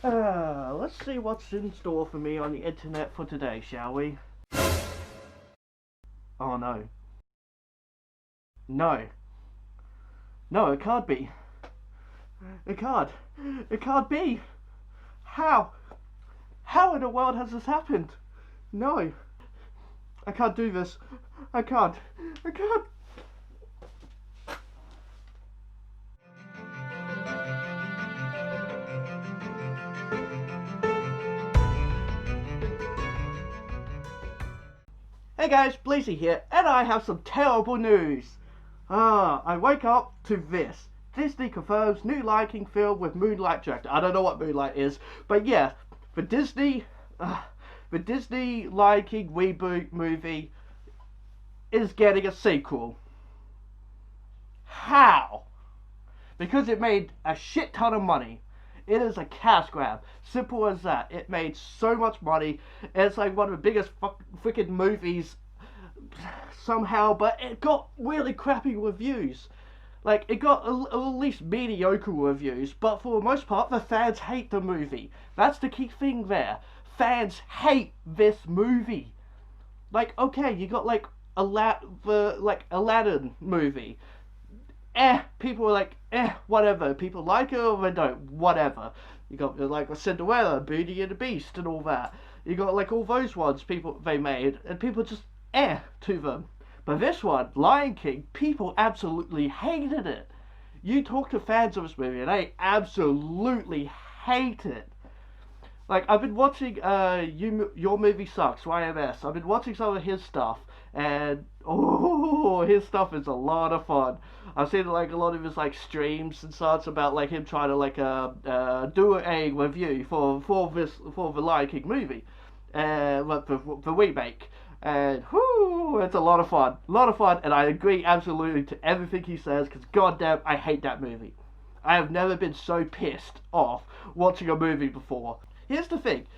Let's see what's in store for me on the internet for today, shall we? Oh no. No. No, it can't be. It can't. It can't be. How? How in the world has this happened? No. I can't do this. I can't. I can't. Hey guys, Blazie here, and I have some terrible news. I wake up to this. Disney confirms new Lion King film with Moonlight director. I don't know what Moonlight is, but yeah, the Disney, the Disney Lion King reboot movie is getting a sequel. How? Because it made a shit ton of money. It is a cash grab. Simple as that. It made so much money. It's like one of the biggest freaking movies somehow, but it got really crappy reviews. Like, it got at least mediocre reviews, but for the most part, the fans hate the movie. That's the key thing there. Fans hate this movie. Like, okay, you got like the Aladdin movie. People were like, whatever. People like it or they don't, whatever. You got like Cinderella, Beauty and the Beast, and all that. You got like all those ones they made, and people just to them. But this one, Lion King, people absolutely hated it. You talk to fans of this movie, and they absolutely hate it. Like, I've been watching Your Movie Sucks, YMS. I've been watching some of his stuff, and oh, his stuff is a lot of fun. I've seen like a lot of his like streams and such about like him trying to like do a review for the Lion King movie, the remake. And whoo, it's a lot of fun, and I agree absolutely to everything he says. Because goddamn, I hate that movie. I have never been so pissed off watching a movie before. Here's the thing: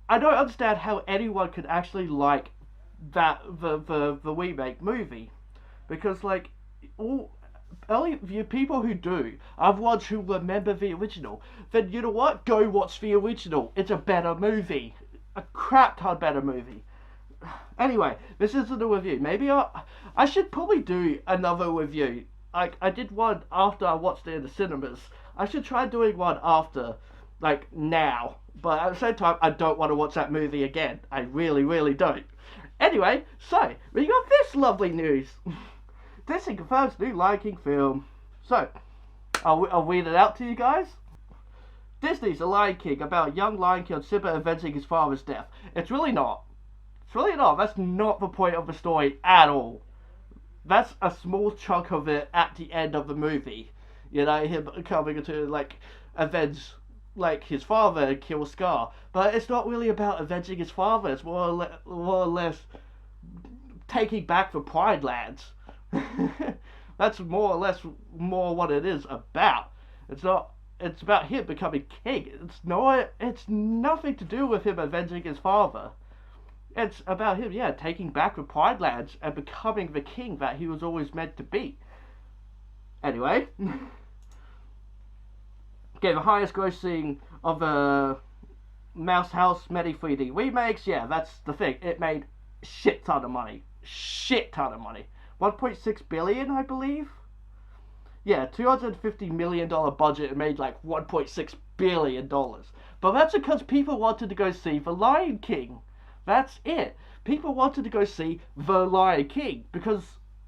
I don't understand how anyone could actually like the remake movie, because like all only the people who do are ones who remember the original. Then you know what? Go watch the original. It's a better movie, a crap ton better movie. Anyway, this isn't a review. Maybe I should probably do another review. Like I did one after I watched it in the cinemas. I should try doing one after, like now. But at the same time, I don't want to watch that movie again. I really, really don't. Anyway, so we got this lovely news. Disney confirms new Lion King film. So, I'll read it out to you guys. Disney's The Lion King about a young lion killed Simba avenging his father's death. It's really not. It's really not. That's not the point of the story at all. That's a small chunk of it at the end of the movie. You know, him coming to like avenge like his father and kill Scar. But it's not really about avenging his father. It's more or less taking back the Pride Lands. That's more or less more what it is about. It's not. It's about him becoming king. It's not. It's nothing to do with him avenging his father. It's about him, yeah, taking back the Pride Lands and becoming the king that he was always meant to be. Anyway, okay, the highest grossing of the Mouse House Medi 3D remakes. Yeah, that's the thing. It made shit ton of money. Shit ton of money. 1.6 billion, I believe. Yeah, $250 million budget and made like $1.6 billion. But that's because people wanted to go see The Lion King. That's it. People wanted to go see The Lion King because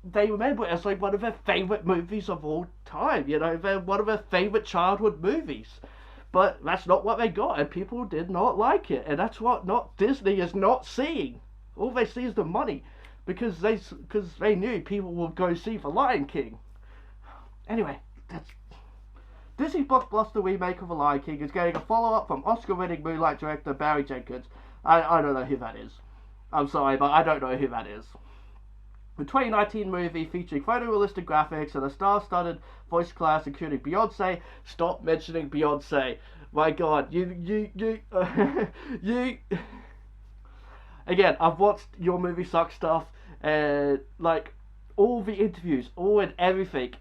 they remember it as like one of their favorite movies of all time. You know, they're one of their favorite childhood movies. But that's not what they got, and people did not like it, and that's what not Disney is not seeing. All they see is the money, because they knew people would go see The Lion King. Anyway, that's Disney's blockbuster remake of The Lion King is getting a follow-up from Oscar-winning Moonlight director Barry Jenkins. I don't know who that is. I'm sorry, but I don't know who that is. The 2019 movie featuring photorealistic graphics and a star-studded voice cast including Beyonce. Stop mentioning Beyonce. My God, you. Again, I've watched Your Movie Sucks stuff, and like all the interviews, all and everything.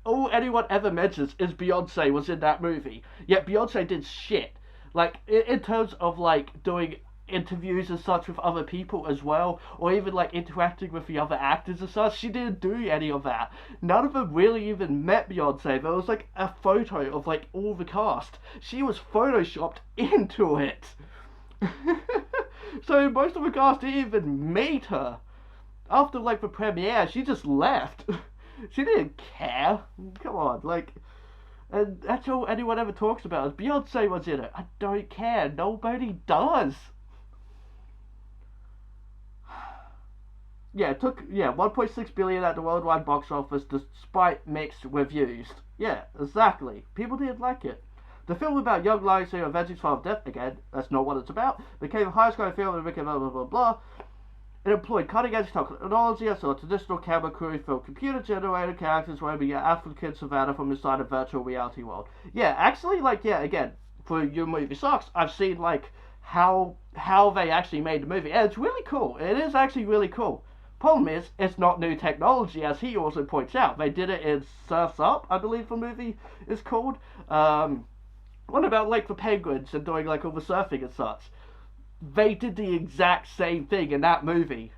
all anyone ever mentions is Beyonce was in that movie. Yet Beyonce did shit. Like in terms of like doing interviews and such with other people as well, or even like interacting with the other actors and such. She didn't do any of that. None of them really even met Beyonce. There was like a photo of like all the cast. She was photoshopped into it. So most of the cast didn't even meet her. After like the premiere, she just left. She didn't care. Come on, like, and that's all anyone ever talks about is Beyonce was in it. I don't care. Nobody does. Yeah, it took 1.6 billion at the worldwide box office despite mixed reviews. Yeah, exactly. People didn't like it. The film about young lions who are avenging father's death, again, that's not what it's about, became the highest grossing film in the blah blah blah blah. It employed cutting-edge technology and saw a traditional camera crew film computer-generated characters roaming an African savannah from inside a virtual reality world. Yeah, actually, like, yeah, again, for your movie sucks, I've seen, like, how they actually made the movie, and it's really cool. It is actually really cool. Problem is, it's not new technology, as he also points out. They did it in Surf's Up, I believe the movie is called. What about, like, the penguins and doing, like, all the surfing and such? They did the exact same thing in that movie.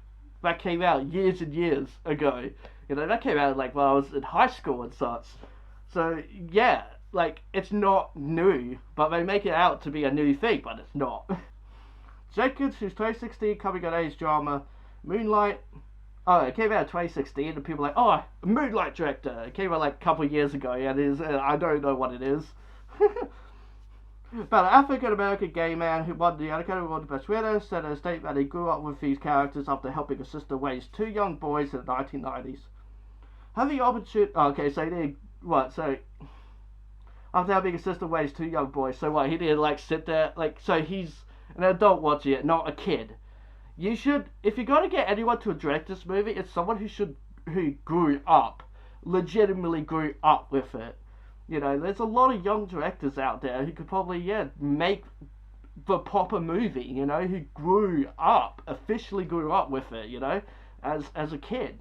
That came out years and years ago. You know, that came out, like, when I was in high school and such. So, yeah, like, it's not new, but they make it out to be a new thing, but it's not. Jenkins, whose 2016 coming-of-age drama, Moonlight. Oh, it came out in 2016, and people are like, oh, Moonlight director. It came out like a couple of years ago, and I don't know what it is. About an African-American gay man who won the Academy Award for Best Winner said in a statement that he grew up with these characters after helping his sister raise two young boys in the 1990s. Having the opportunity... Okay, so he did... What, so... After having his sister raise two young boys, so what, he didn't, like, sit there... Like, so he's an adult watching it, not a kid. You should, if you're going to get anyone to direct this movie, it's someone who grew up, legitimately grew up with it. You know, there's a lot of young directors out there who could probably, make the proper movie, you know, who officially grew up with it, you know, as a kid.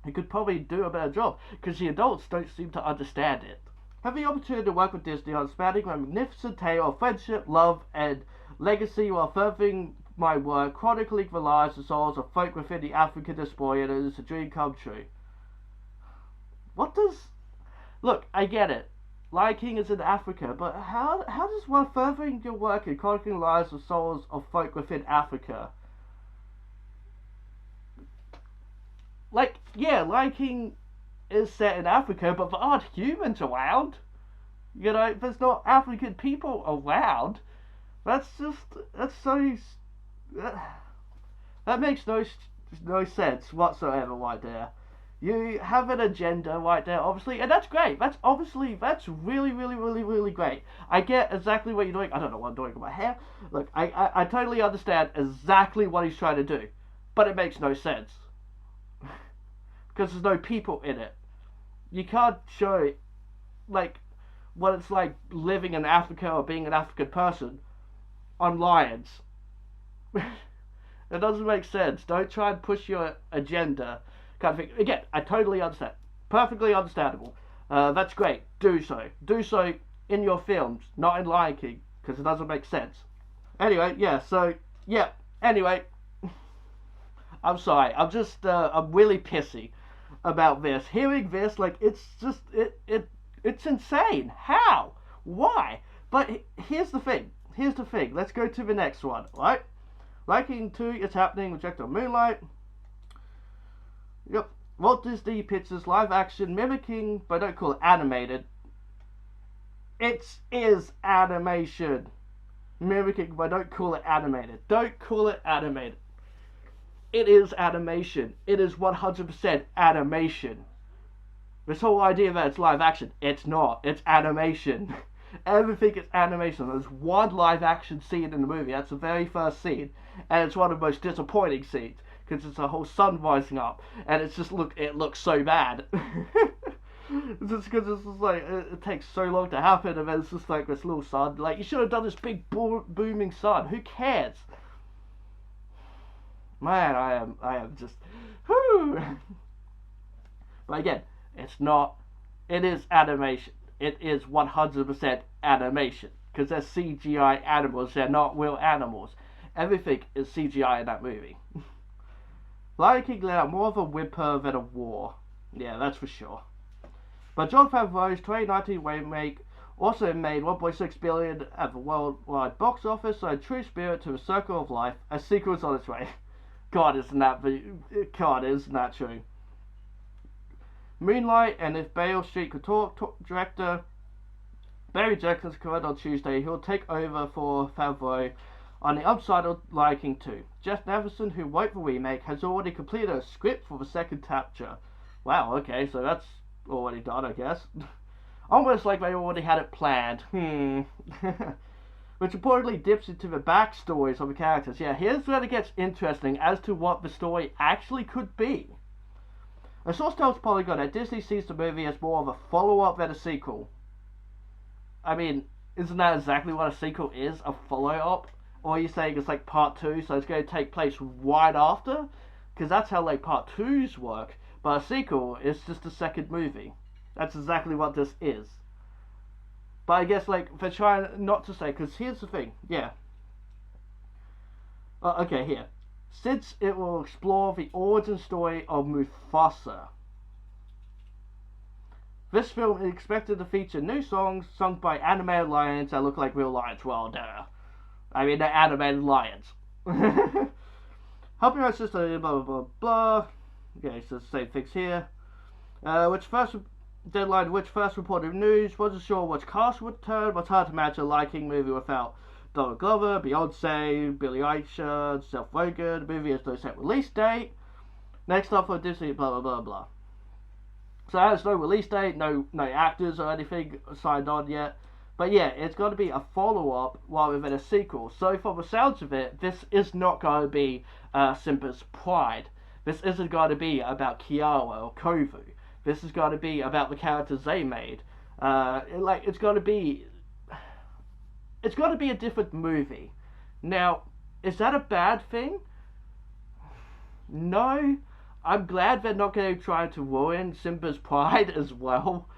Who could probably do a better job, because the adults don't seem to understand it. Having the opportunity to work with Disney on spanning a magnificent tale of friendship, love, and legacy while furthering my work, chronicling the lives and souls of folk within the African diaspora, and it is a dream come true. What does... Look, I get it. Lion King is in Africa, but how does one furthering your work and chronicling the lives and souls of folk within Africa? Like, yeah, Lion King is set in Africa, but there aren't humans around. You know, there's not African people around. That's so... That makes no sense whatsoever right there. You have an agenda right there, obviously, and that's great. That's really, really, really, really great. I get exactly what you're doing. I don't know what I'm doing with my hair. Look, I totally understand exactly what he's trying to do, but it makes no sense. Because there's no people in it. You can't show, like, what it's like living in Africa or being an African person on lions. It doesn't make sense. Don't try and push your agenda. Kind of thing. Again, I totally understand. Perfectly understandable. That's great. Do so. Do so in your films, not in Lion King, because it doesn't make sense. Anyway, anyway. I'm sorry. I'm just, I'm really pissy about this. Hearing this, like, it's just, it's insane. How? Why? But here's the thing. Let's go to the next one, right? Lion King 2 is happening with Jack on Moonlight. Yep. Walt Disney Pictures live action mimicking, but don't call it animated. It is animation. Mimicking, but don't call it animated. Don't call it animated. It is animation. It is 100% animation. This whole idea that it's live action, it's not. It's animation. Everything is animation. There's one live action scene in the movie. That's the very first scene. And it's one of the most disappointing scenes. Because it's a whole sun rising up. And it's just, it looks so bad. It's just because it's just like, it takes so long to happen. And then it's just like this little sun. Like, you should have done this big booming sun. Who cares? Man, I am just, whoo. But again, it's not it is animation. It is 100% animation. Because they're CGI animals, they're not real animals. Everything is CGI in that movie. Lion King let out more of a whimper than a war. Yeah, that's for sure. But Jon Favreau's 2019 remake also made 1.6 billion at the worldwide box office, so in true spirit to the Circle of Life, a sequel is on its way. God, isn't that true? Moonlight, and if Beale Street could talk, director Barry Jenkins confirmed on Tuesday he'll take over for Favreau on the untitled Lion King 2. Jeff Neverson, who wrote the remake, has already completed a script for the second chapter. Wow, okay, so that's already done, I guess. Almost like they already had it planned. Which reportedly dips into the backstories of the characters. Yeah, here's where it gets interesting as to what the story actually could be. A source tells Polygon that Disney sees the movie as more of a follow-up than a sequel. I mean, isn't that exactly what a sequel is? A follow-up? Or are you saying it's like part 2, so it's going to take place right after? Because that's how like part 2s work. But a sequel is just a second movie. That's exactly what this is. But I guess like they're trying not to say, because here's the thing, yeah. Okay, here. Since it will explore the origin story of Mufasa. This film is expected to feature new songs sung by animated lions that look like real lions. Well, duh. I mean, they're animated lions. Helping our sister, blah, blah, blah, blah. Okay, so the same things here. Which first reported news, wasn't sure which cast would turn, but it's hard to imagine a Lion King movie without Donald Glover, Beyonce, Billie Eilish, Seth Rogen. The movie has no set release date. Next up for Disney, blah, blah, blah, blah. So there's no release date, no actors or anything signed on yet. But yeah, it's going to be a follow-up rather than a sequel. So from the sounds of it, this is not going to be Simba's Pride. This isn't going to be about Kiara or Kovu. This is going to be about the characters they made. It's going to be a different movie. Now, is that a bad thing? No. I'm glad they're not going to try to ruin Simba's Pride as well.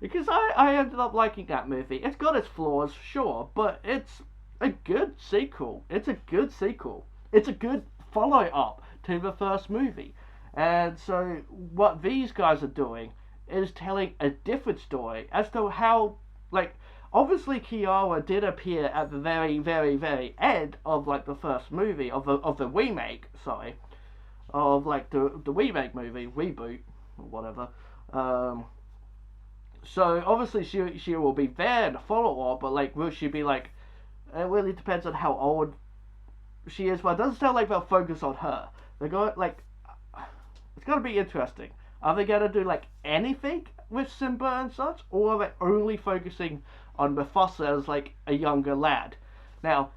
Because I ended up liking that movie. It's got its flaws, sure, but it's a good sequel. It's a good sequel. It's a good follow-up to the first movie. And so what these guys are doing is telling a different story as to how, like, obviously Kiara did appear at the very, very, very end of, like, the first movie, of the remake, sorry. Of like the remake movie, reboot, or whatever. So obviously she will be there in the follow-up, but like will she be like? It really depends on how old she is. But it doesn't sound like they'll focus on her. They're going like it's gonna be interesting. Are they gonna do like anything with Simba and such, or are they only focusing on Mufasa as like a younger lad? Now,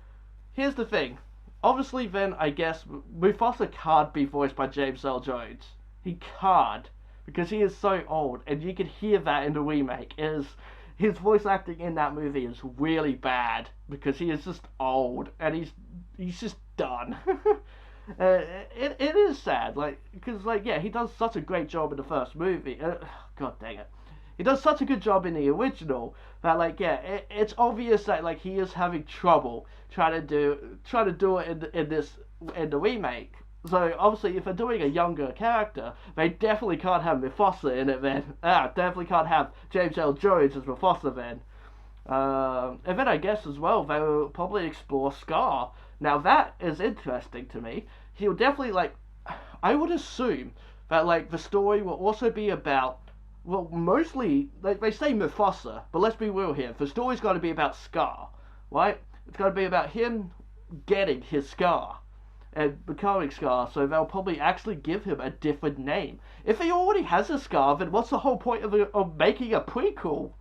here's the thing. Obviously, then, I guess, Mufasa can't be voiced by James Earl Jones. He can't, because he is so old, and you can hear that in the remake. His voice acting in that movie is really bad, because he is just old, and he's just done. It is sad, like, because, like, yeah, he does such a great job in the first movie. God dang it. He does such a good job in the original that, like, yeah, it's obvious that, like, he is having trouble trying to do it in the remake. So obviously, if they're doing a younger character, they definitely can't have Mufasa in it then. Definitely can't have James Earl Jones as Mufasa then. And then I guess as well they'll probably explore Scar. Now that is interesting to me. He'll definitely like. I would assume that like the story will also be about. Well, mostly, they say Mufasa, but let's be real here. The story's got to be about Scar, right? It's got to be about him getting his Scar and becoming Scar, so they'll probably actually give him a different name. If he already has a Scar, then what's the whole point of making a prequel?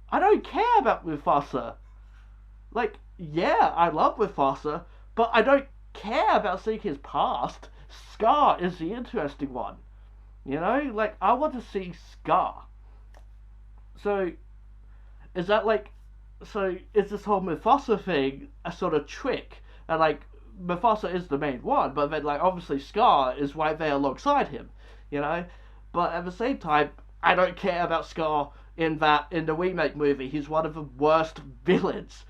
I don't care about Mufasa. Like, yeah, I love Mufasa, but I don't care about seeing his past. Scar is the interesting one. You know, like, I want to see Scar. So, is that like, so is this whole Mufasa thing a sort of trick? And like, Mufasa is the main one, but then like, obviously Scar is right there alongside him, you know? But at the same time, I don't care about Scar in the remake movie. He's one of the worst villains.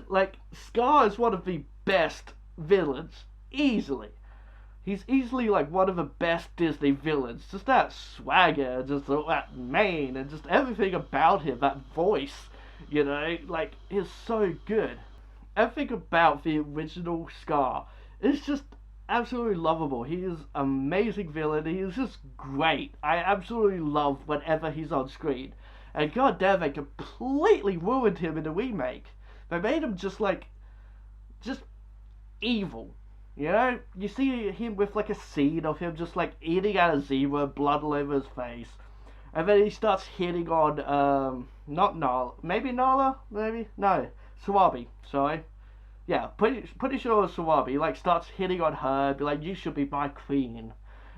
Like, Scar is one of the best villains, easily. He's easily like one of the best Disney villains. Just that swagger, just that mane, and just everything about him, that voice, like, is so good. Everything about the original Scar is just absolutely lovable. He is an amazing villain. He is just great. I absolutely love whenever he's on screen. And goddamn, they completely ruined him in the remake. They made him just evil. You see him with like a scene of him just like eating out a zebra, blood all over his face, and then he starts hitting on not Nala, maybe Nala, maybe no, Sawabi. Sorry, yeah, pretty sure it was Sawabi. He like starts hitting on her, be like, "You should be my queen,"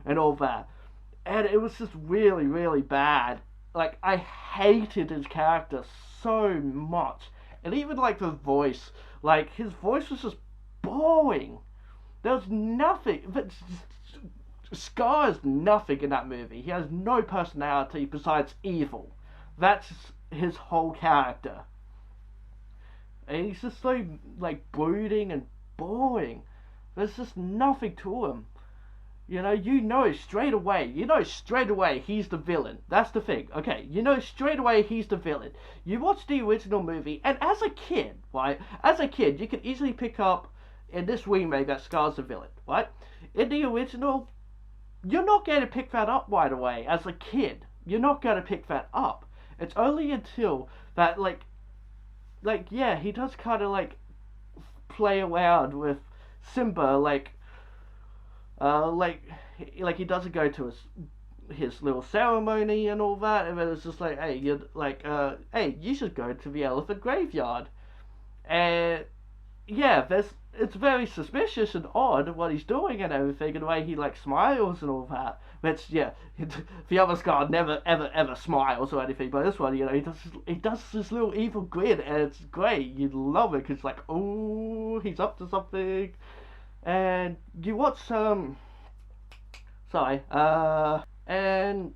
and all that, and it was just really really bad. Like, I hated his character so much, and even like the voice, like his voice was just boring. There's nothing. But Scar is nothing in that movie. He has no personality besides evil. That's his whole character. And he's just so, like, brooding and boring. There's just nothing to him. You know straight away he's the villain. That's the thing. Okay, straight away he's the villain. You watch the original movie, and as a kid, right? As a kid, you can easily pick up in this remake that Scar's the villain, right? In the original, you're not going to pick that up right away. As a kid, you're not going to pick that up. It's only until that, yeah, he does kind of like play around with Simba, like he doesn't go to his little ceremony and all that, and then it's just like, hey, hey, you should go to the elephant graveyard, and yeah, it's very suspicious and odd what he's doing and everything, and the way he like smiles and all that. Which, yeah, the other Scar never ever smiles or anything, but this one, he does this little evil grin, and it's great. You love it because like, oh, he's up to something. And you watch and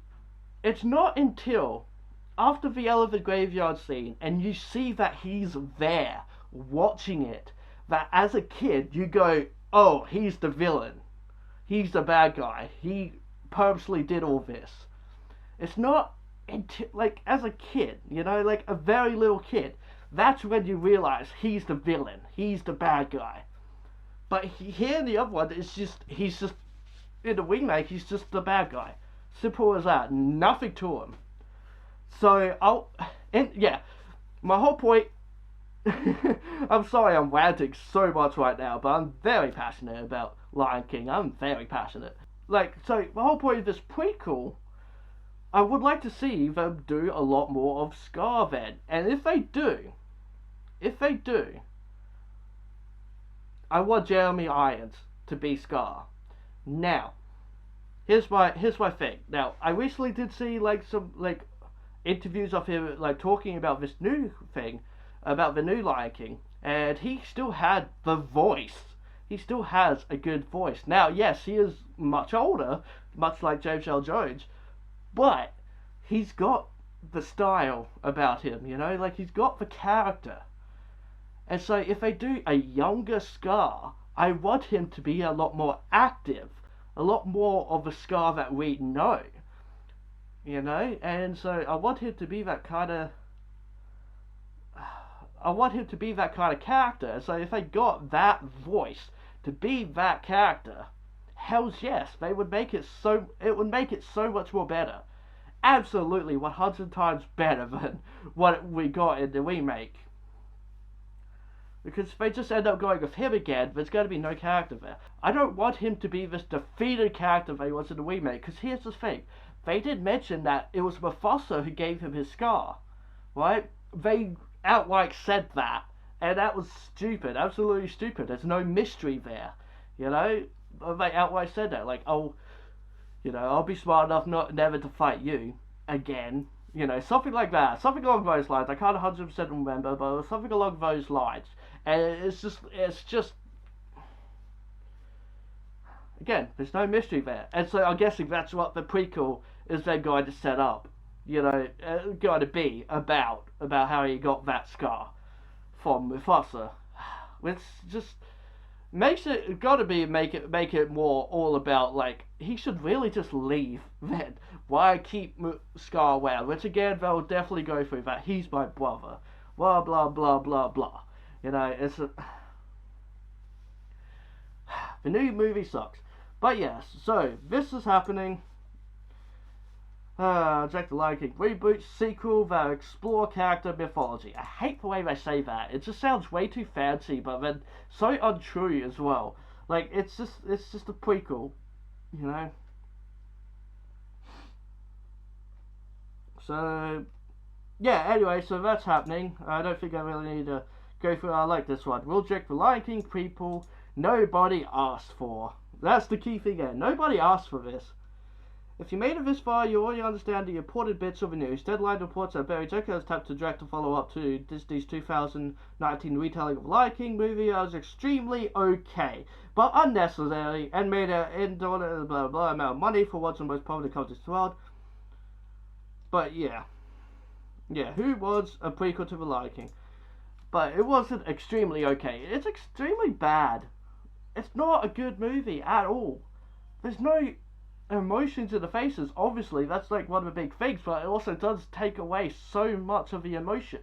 it's not until after the elephant graveyard scene and you see that he's there watching it, that as a kid you go, oh, he's the villain, he's the bad guy, he purposely did all this. It's not until, like, as a kid, like a very little kid, that's when you realize he's the villain, he's the bad guy. But here in the other one, he's just in the remake, he's just the bad guy. Simple as that. Nothing to him. So my whole point. I'm sorry I'm ranting so much right now, but I'm very passionate about Lion King. I'm very passionate. My whole point of this prequel, I would like to see them do a lot more of Scar then. And if they do, I want Jeremy Irons to be Scar. Now, here's my thing. Now, I recently did see some interviews of him talking about this new thing, about the new Lion King, and he still had the voice. He still has a good voice. Now, yes, he is much older, much like James Earl Jones, but he's got the style about him, he's got the character. And so if they do a younger Scar, I want him to be a lot more active, a lot more of a Scar that we know, and so I want him to be that kind of character. So if they got that voice to be that character, hells yes, it would make it so much more better. Absolutely 100 times better than what we got in the remake. Because if they just end up going with him again, there's going to be no character there. I don't want him to be this defeated character that he was in the remake, because here's the thing. They did mention that it was Mufasa who gave him his scar, right? They outright said that, and that was stupid, absolutely stupid. There's no mystery there, They outright said that, like, oh, I'll be smart enough never to fight you again. Something like that. Something along those lines. I can't 100% remember, but it was something along those lines. And it's just... Again, there's no mystery there. And so I'm guessing that's what the prequel is then going to set up. going to be about how he got that scar from Mufasa. It's just makes it gotta be make it more all about like he should really just leave then. Why keep Scar around? Which again they'll definitely go through that. He's my brother. Blah blah blah blah blah. It's the new movie sucks. But yes, so this is happening. Jack the Lion King reboot sequel that explore character mythology. I hate the way they say that. It just sounds way too fancy, but then so untrue as well. Like it's just a prequel, you know. So yeah. Anyway, so that's happening. I don't think I really need to go through. I like this one. Will Jack the Lion King prequel? Nobody asked for. That's the key thing here. Nobody asked for this. If you made it this far, you already understand the important bits of the news. Deadline reports that Barry Jekyll has tapped to direct a follow-up to Disney's 2019 retelling of Lion King movie as extremely okay, but unnecessary, and made an inordinate blah blah amount of money for what's the most popular content in the world. But yeah, who wants a prequel to the Lion King? But it wasn't extremely okay. It's extremely bad. It's not a good movie at all. There's no emotions in the faces. Obviously that's like one of the big things, but it also does take away so much of the emotion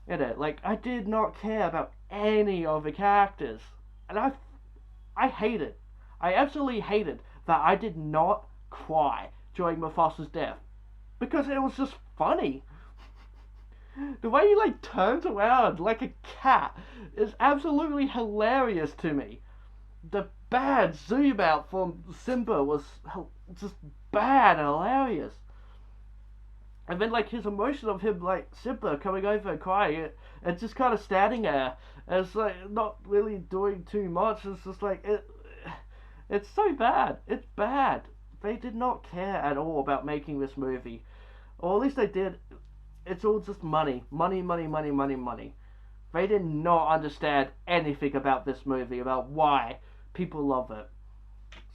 in it. Like I did not care about any of the characters, and I absolutely hated that I did not cry during Mufasa's death, because it was just funny. The way he like turns around like a cat is absolutely hilarious to me. The bad zoom out from Simba was just bad and hilarious. And then like his emotion of him like Simba coming over and crying and just kind of standing there, and it's like not really doing too much. It's just like it's so bad. It's bad. They did not care at all about making this movie, or at least they did. It's all just money, money, money, money, money, money. They did not understand anything about this movie, about why people love it.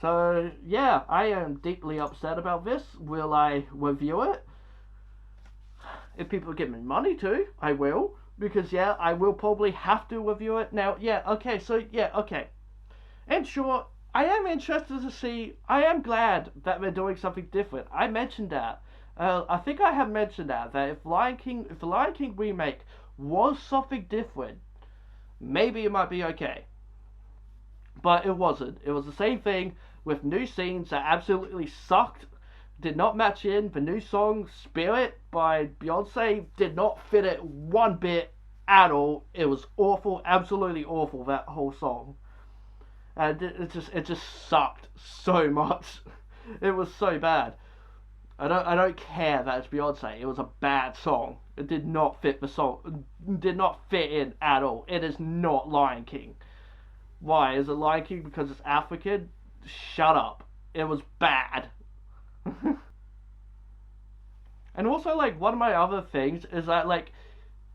So yeah, I am deeply upset about this. Will I review it? If people give me money to, I will. Because yeah, I will probably have to review it. Now, okay. And sure, I am interested to see, I am glad that they're doing something different. I mentioned that. I think I have mentioned that if the Lion King remake was something different, maybe it might be okay. But it wasn't. It was the same thing with new scenes that absolutely sucked, did not match in. The new song Spirit by Beyonce did not fit it one bit at all. It was awful, absolutely awful, that whole song. And it just sucked so much. It was so bad. I don't care that it's Beyonce. It was a bad song. It did not fit the song. Did not fit in at all. It is not Lion King. Why? Is it Lion King because it's African? Shut up. It was bad. And also, like, one of my other things is that, like,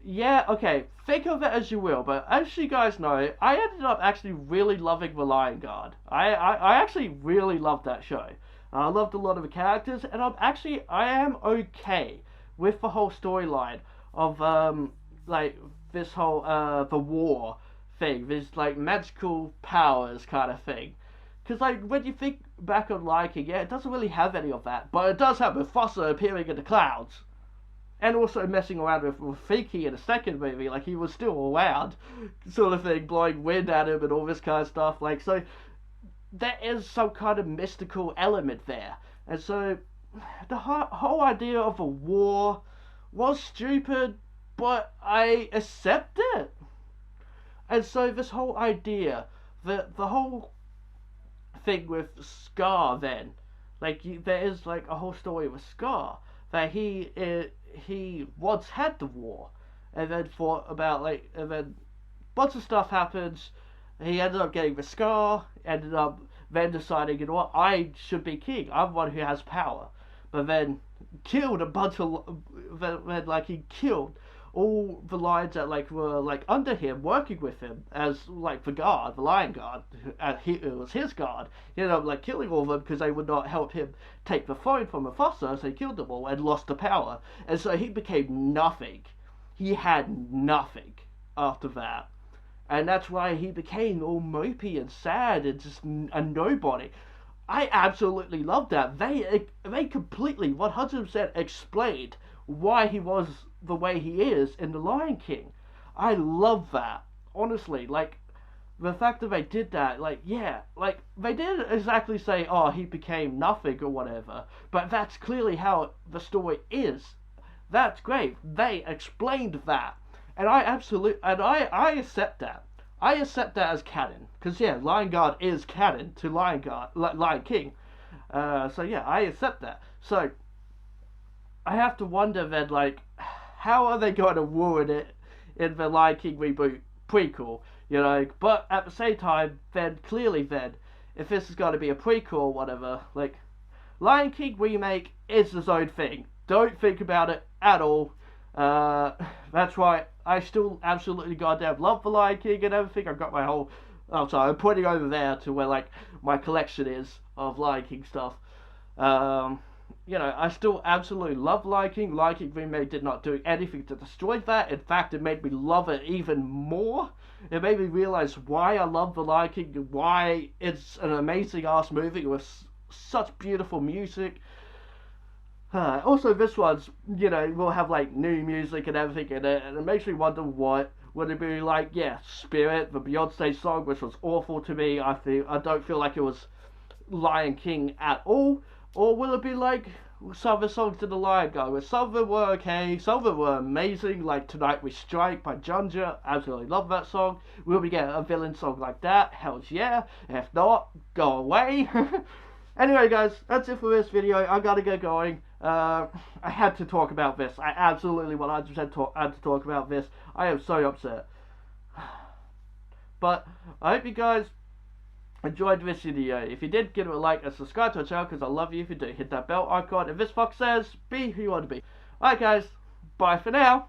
yeah, okay, think of it as you will, but as you guys know, I ended up actually really loving The Lion Guard. I actually really loved that show. I loved a lot of the characters, and I am okay with the whole storyline of, like, this whole, the war thing, this, like, magical powers kind of thing. Because, like, when you think back on Lion King, yeah, it doesn't really have any of that, but it does have Mufasa appearing in the clouds. And also messing around with Rafiki in the second movie, like, he was still around, sort of thing, blowing wind at him and all this kind of stuff, like, so there is some kind of mystical element there. And so the whole idea of a war was stupid, but I accept it. And so this whole idea, the whole thing with Scar then, like, there is like a whole story with Scar, that he once had the war, and then and then a bunch of stuff happens. He ended up getting the scar, ended up then deciding, you know what, I should be king. I'm one who has power. But then killed a bunch of, then like he killed all the lions that like were like under him, working with him as like the guard, the lion guard, it was his guard. He ended up like killing all of them because they would not help him take the throne from Mufasa, so he killed them all and lost the power. And so he became nothing. He had nothing after that. And that's why he became all mopey and sad and just a nobody. I absolutely love that. They completely 100% explained why he was the way he is in The Lion King. I love that. Honestly, like the fact that they did that, like yeah, like they didn't exactly say, oh, he became nothing or whatever, but that's clearly how the story is. That's great. They explained that. And I accept that. I accept that as canon, because yeah, Lion Guard is canon to Lion King. So yeah, I accept that. So I have to wonder then, like, how are they going to ruin it in the Lion King reboot prequel? You know, but at the same time, then clearly, then if this is going to be a prequel or whatever, like, Lion King remake is its own thing. Don't think about it at all. That's why I still absolutely goddamn love the Lion King and everything. I've got my whole... Oh, sorry, I'm pointing over there to where, like, my collection is of Lion King stuff. You know, I still absolutely love Lion King. Lion King Remake did not do anything to destroy that. In fact, it made me love it even more. It made me realize why I love the Lion King and why it's an amazing-ass movie with such beautiful music. Also, this one's, you know, will have, like, new music and everything in it, and it makes me wonder what would it be like. Yeah, Spirit, the Beyonce song, which was awful to me. I don't feel like it was Lion King at all. Or will it be like some of the songs in the Lion Guard, where some of them were okay, some of them were amazing, like Tonight We Strike by Junja, absolutely love that song. Will we get a villain song like that? Hells yeah. If not, go away. Anyway guys, that's it for this video. I gotta get going. I had to talk about this. I absolutely 100% had to talk about this. I am so upset. But I hope you guys enjoyed this video. If you did, give it a like and subscribe to the channel, because I love you if you do. Hit that bell icon. And VitoFox says, be who you want to be. Alright guys, bye for now.